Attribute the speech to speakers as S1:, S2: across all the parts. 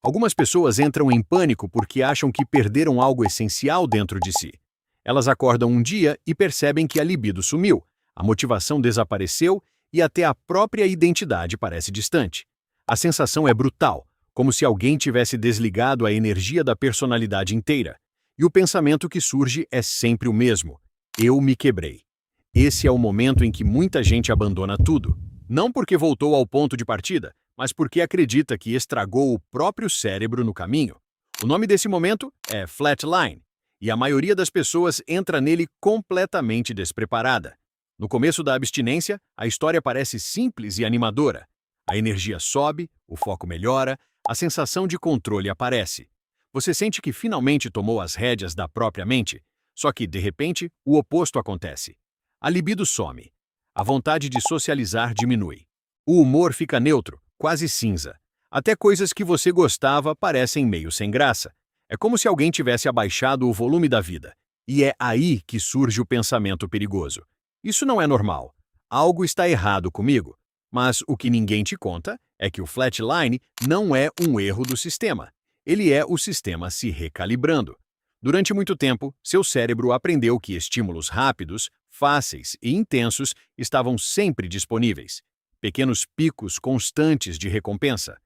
S1: Algumas pessoas entram em pânico porque acham que perderam algo essencial dentro de si. Elas acordam um dia e percebem que a libido sumiu, a motivação desapareceu e até a própria identidade parece distante. A sensação é brutal, como se alguém tivesse desligado a energia da personalidade inteira. E o pensamento que surge é sempre o mesmo: eu me quebrei. Esse é o momento em que muita gente abandona tudo. Não porque voltou ao ponto de partida, mas porque acredita que estragou o próprio cérebro no caminho. O nome desse momento é flatline, e a maioria das pessoas entra nele completamente despreparada. No começo da abstinência, a história parece simples e animadora. A energia sobe, o foco melhora, a sensação de controle aparece. Você sente que finalmente tomou as rédeas da própria mente, só que, de repente, o oposto acontece. A libido some. A vontade de socializar diminui. O humor fica neutro, quase cinza. Até coisas que você gostava parecem meio sem graça. É como se alguém tivesse abaixado o volume da vida. E é aí que surge o pensamento perigoso. Isso não é normal. Algo está errado comigo. Mas o que ninguém te conta é que o flatline não é um erro do sistema. Ele é o sistema se recalibrando. Durante muito tempo, seu cérebro aprendeu que estímulos rápidos, fáceis e intensos estavam sempre disponíveis. Pequenos picos constantes de recompensa.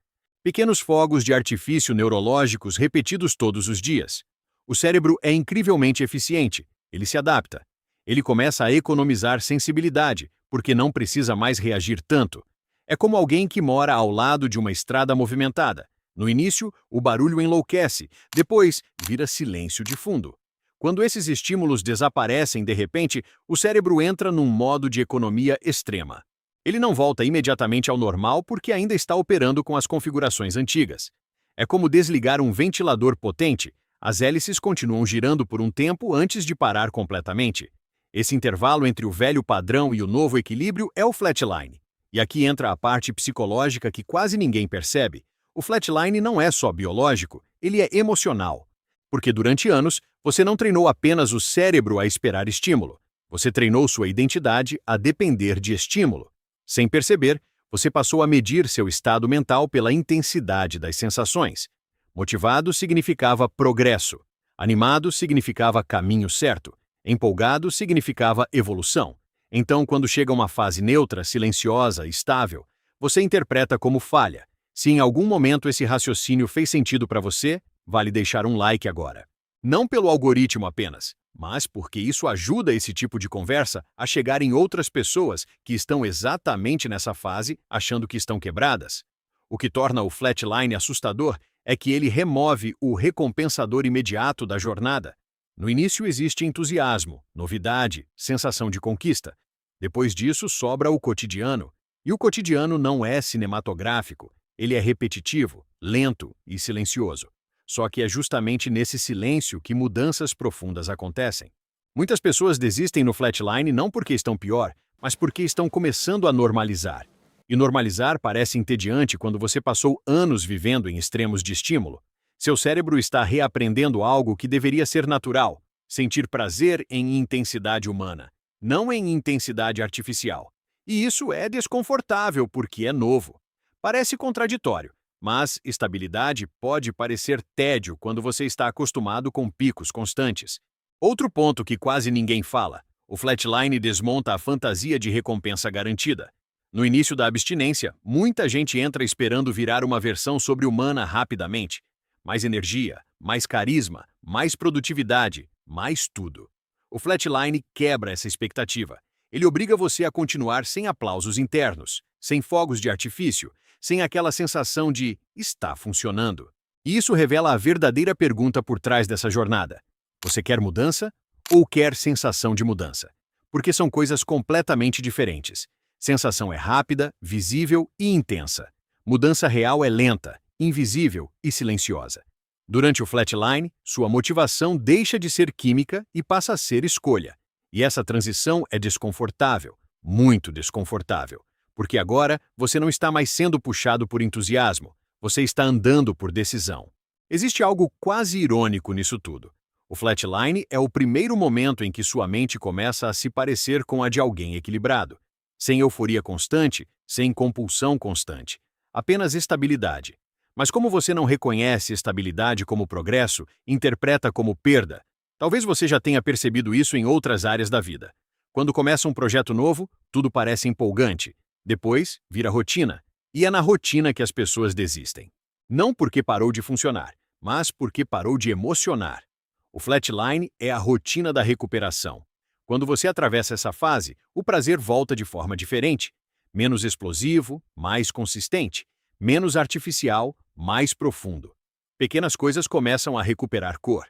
S1: Pequenos fogos de artifício neurológicos repetidos todos os dias. O cérebro é incrivelmente eficiente. Ele se adapta. Ele começa a economizar sensibilidade, porque não precisa mais reagir tanto. É como alguém que mora ao lado de uma estrada movimentada. No início, o barulho enlouquece, depois vira silêncio de fundo. Quando esses estímulos desaparecem de repente, o cérebro entra num modo de economia extrema. Ele não volta imediatamente ao normal porque ainda está operando com as configurações antigas. É como desligar um ventilador potente. As hélices continuam girando por um tempo antes de parar completamente. Esse intervalo entre o velho padrão e o novo equilíbrio é o flatline. E aqui entra a parte psicológica que quase ninguém percebe. O flatline não é só biológico, ele é emocional. Porque durante anos, você não treinou apenas o cérebro a esperar estímulo. Você treinou sua identidade a depender de estímulo. Sem perceber, você passou a medir seu estado mental pela intensidade das sensações. Motivado significava progresso. Animado significava caminho certo. Empolgado significava evolução. Então, quando chega uma fase neutra, silenciosa, estável, você interpreta como falha. Se em algum momento esse raciocínio fez sentido para você, vale deixar um like agora. Não pelo algoritmo apenas, mas porque isso ajuda esse tipo de conversa a chegar em outras pessoas que estão exatamente nessa fase, achando que estão quebradas. O que torna o flatline assustador é que ele remove o recompensador imediato da jornada. No início existe entusiasmo, novidade, sensação de conquista. Depois disso sobra o cotidiano. E o cotidiano não é cinematográfico, ele é repetitivo, lento e silencioso. Só que é justamente nesse silêncio que mudanças profundas acontecem. Muitas pessoas desistem no flatline não porque estão pior, mas porque estão começando a normalizar. E normalizar parece entediante quando você passou anos vivendo em extremos de estímulo. Seu cérebro está reaprendendo algo que deveria ser natural, sentir prazer em intensidade humana, não em intensidade artificial. E isso é desconfortável porque é novo. Parece contraditório, mas estabilidade pode parecer tédio quando você está acostumado com picos constantes. Outro ponto que quase ninguém fala: o flatline desmonta a fantasia de recompensa garantida. No início da abstinência, muita gente entra esperando virar uma versão sobre-humana rapidamente. Mais energia, mais carisma, mais produtividade, mais tudo. O flatline quebra essa expectativa. Ele obriga você a continuar sem aplausos internos, sem fogos de artifício, sem aquela sensação de "está funcionando". E isso revela a verdadeira pergunta por trás dessa jornada. Você quer mudança ou quer sensação de mudança? Porque são coisas completamente diferentes. Sensação é rápida, visível e intensa. Mudança real é lenta, invisível e silenciosa. Durante o flatline, sua motivação deixa de ser química e passa a ser escolha. E essa transição é desconfortável, muito desconfortável, porque agora você não está mais sendo puxado por entusiasmo, você está andando por decisão. Existe algo quase irônico nisso tudo. O flatline é o primeiro momento em que sua mente começa a se parecer com a de alguém equilibrado, sem euforia constante, sem compulsão constante, apenas estabilidade. Mas como você não reconhece estabilidade como progresso, interpreta como perda. Talvez você já tenha percebido isso em outras áreas da vida. Quando começa um projeto novo, tudo parece empolgante. Depois, vira rotina. E é na rotina que as pessoas desistem. Não porque parou de funcionar, mas porque parou de emocionar. O flatline é a rotina da recuperação. Quando você atravessa essa fase, o prazer volta de forma diferente. Menos explosivo, mais consistente. Menos artificial, mais profundo. Pequenas coisas começam a recuperar cor.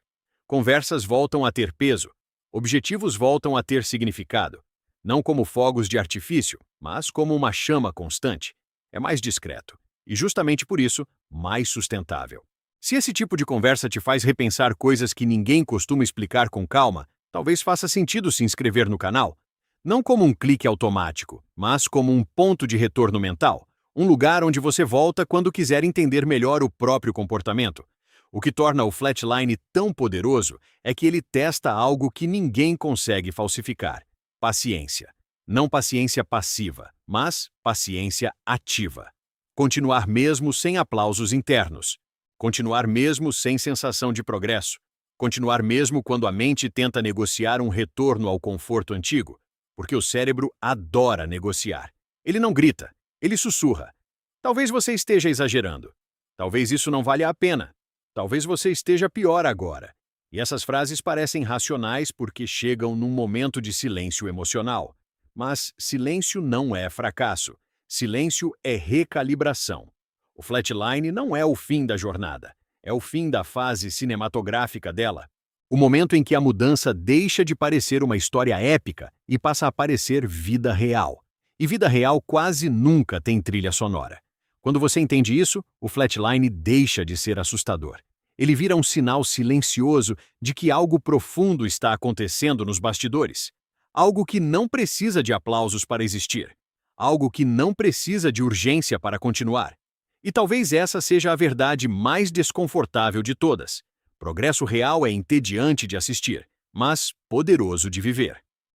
S1: Conversas voltam a ter peso. Objetivos voltam a ter significado. Não como fogos de artifício, mas como uma chama constante. É mais discreto. E justamente por isso, mais sustentável. Se esse tipo de conversa te faz repensar coisas que ninguém costuma explicar com calma, talvez faça sentido se inscrever no canal. Não como um clique automático, mas como um ponto de retorno mental. Um lugar onde você volta quando quiser entender melhor o próprio comportamento. O que torna o flatline tão poderoso é que ele testa algo que ninguém consegue falsificar: paciência. Não paciência passiva, mas paciência ativa. Continuar mesmo sem aplausos internos. Continuar mesmo sem sensação de progresso. Continuar mesmo quando a mente tenta negociar um retorno ao conforto antigo. Porque o cérebro adora negociar. Ele não grita, ele sussurra. Talvez você esteja exagerando. Talvez isso não valha a pena. Talvez você esteja pior agora. E essas frases parecem racionais porque chegam num momento de silêncio emocional. Mas silêncio não é fracasso. Silêncio é recalibração. O flatline não é o fim da jornada. É o fim da fase cinematográfica dela. O momento em que a mudança deixa de parecer uma história épica e passa a parecer vida real. E vida real quase nunca tem trilha sonora. Quando você entende isso, o flatline deixa de ser assustador. Ele vira um sinal silencioso de que algo profundo está acontecendo nos bastidores. Algo que não precisa de aplausos para existir. Algo que não precisa de urgência para continuar. E talvez essa seja a verdade mais desconfortável de todas. Progresso real é entediante de assistir, mas poderoso de viver.